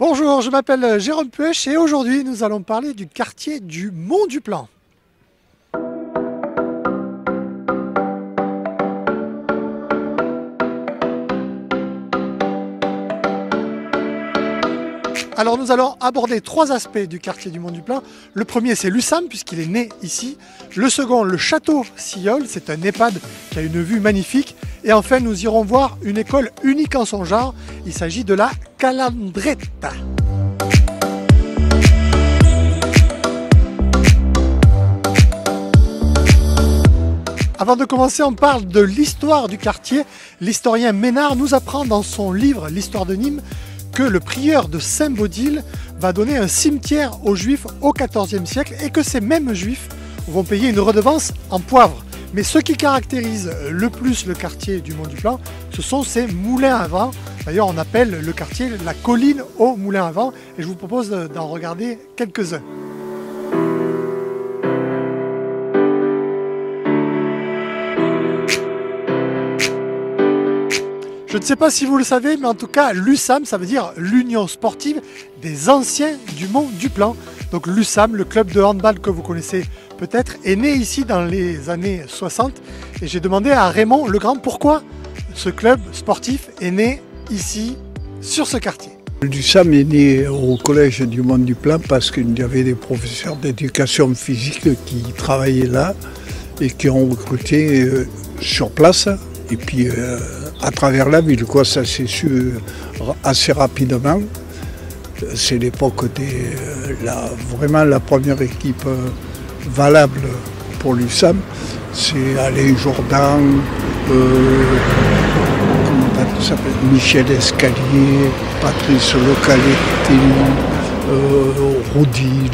Bonjour, je m'appelle Jérôme Puech et aujourd'hui nous allons parler du quartier du Mont-du-Plan. Alors nous allons aborder trois aspects du quartier du Mont-du-Plan. Le premier c'est l'USAM puisqu'il est né ici. Le second, le château Sillol, c'est un EHPAD qui a une vue magnifique. Et enfin nous irons voir une école unique en son genre. Il s'agit de la Calandreta. Avant de commencer, on parle de l'histoire du quartier. L'historien Ménard nous apprend dans son livre L'histoire de Nîmes que le prieur de Saint-Baudile va donner un cimetière aux Juifs au XIVe siècle et que ces mêmes Juifs vont payer une redevance en poivre. Mais ce qui caractérise le plus le quartier du Mont-du-Plan, ce sont ces moulins à vent. D'ailleurs, on appelle le quartier la colline aux moulins à vent et je vous propose d'en regarder quelques-uns. Je ne sais pas si vous le savez, mais en tout cas, l'USAM, ça veut dire l'Union sportive des anciens du Mont-du-Plan. Donc l'USAM, le club de handball que vous connaissez peut-être, est né ici dans les années 60. Et j'ai demandé à Raymond Legrand pourquoi ce club sportif est né ici, sur ce quartier. L'USAM est né au collège du Mont-du-Plan parce qu'il y avait des professeurs d'éducation physique qui travaillaient là et qui ont recruté sur place. Et puis à travers la ville, quoi, ça s'est su assez rapidement. C'est l'époque vraiment la première équipe valable pour l'USAM. C'est Alain Jourdan, Michel Escalier, Patrice Localetti, Roudil,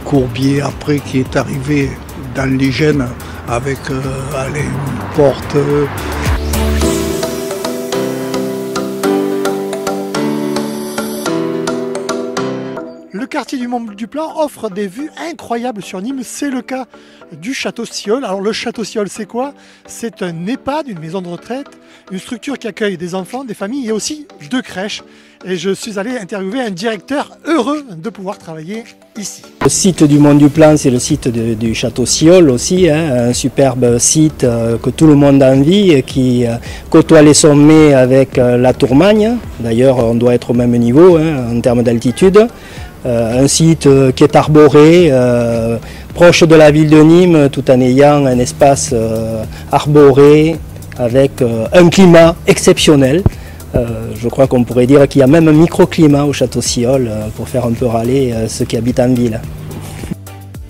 Courbier, après qui est arrivé dans les gènes avec Alain Porte. Le quartier du Mont-du-Plan offre des vues incroyables sur Nîmes, c'est le cas du château Sillol. Alors le château Sillol c'est quoi? C'est un EHPAD, une maison de retraite, une structure qui accueille des enfants, des familles et aussi deux crèches. Et je suis allé interviewer un directeur heureux de pouvoir travailler ici. Le site du Mont-du-Plan, c'est le site du château Sillol aussi, hein, un superbe site que tout le monde a envie, qui côtoie les sommets avec la Tourmagne. D'ailleurs, on doit être au même niveau en termes d'altitude. Un site qui est arboré, proche de la ville de Nîmes, tout en ayant un espace arboré avec un climat exceptionnel. Je crois qu'on pourrait dire qu'il y a même un microclimat au château Sillol pour faire un peu râler ceux qui habitent en ville.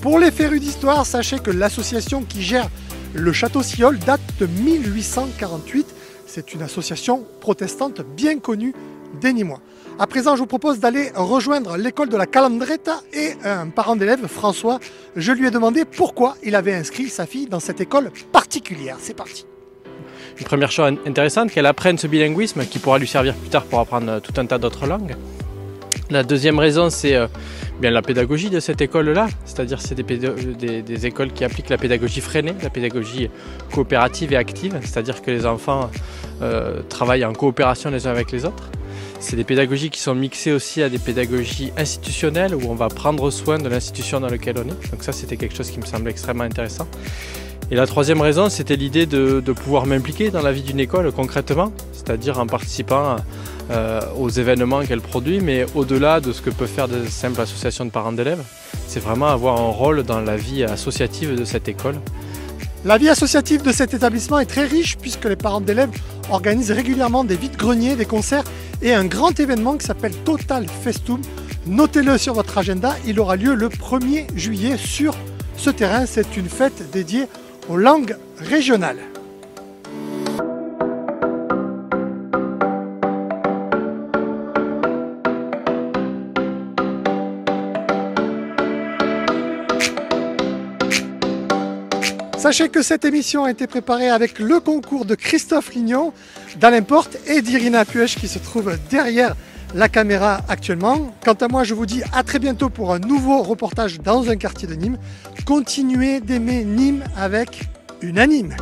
Pour les férus d'histoire, sachez que l'association qui gère le château Sillol date de 1848. C'est une association protestante bien connue des Nîmois. À présent, je vous propose d'aller rejoindre l'école de la Calandreta et un parent d'élève, François. Je lui ai demandé pourquoi il avait inscrit sa fille dans cette école particulière. C'est parti. Une première chose intéressante, qu'elle apprenne ce bilinguisme qui pourra lui servir plus tard pour apprendre tout un tas d'autres langues. La deuxième raison, c'est bien la pédagogie de cette école-là, c'est-à-dire c'est des écoles qui appliquent la pédagogie freinée, la pédagogie coopérative et active, c'est-à-dire que les enfants travaillent en coopération les uns avec les autres. C'est des pédagogies qui sont mixées aussi à des pédagogies institutionnelles où on va prendre soin de l'institution dans laquelle on est. Donc ça, c'était quelque chose qui me semblait extrêmement intéressant. Et la troisième raison, c'était l'idée de pouvoir m'impliquer dans la vie d'une école concrètement, c'est-à-dire en participant aux événements qu'elle produit, mais au-delà de ce que peuvent faire des simples associations de parents d'élèves, c'est vraiment avoir un rôle dans la vie associative de cette école. La vie associative de cet établissement est très riche puisque les parents d'élèves organisent régulièrement des vides-greniers, des concerts et un grand événement qui s'appelle Total Festum. Notez-le sur votre agenda, il aura lieu le 1er juillet sur ce terrain. C'est une fête dédiée aux langues régionales. Sachez que cette émission a été préparée avec le concours de Christophe Lignon, d'Alain Porte et d'Irina Puech qui se trouve derrière la caméra actuellement. Quant à moi, je vous dis à très bientôt pour un nouveau reportage dans un quartier de Nîmes. Continuez d'aimer Nîmes avec une anime.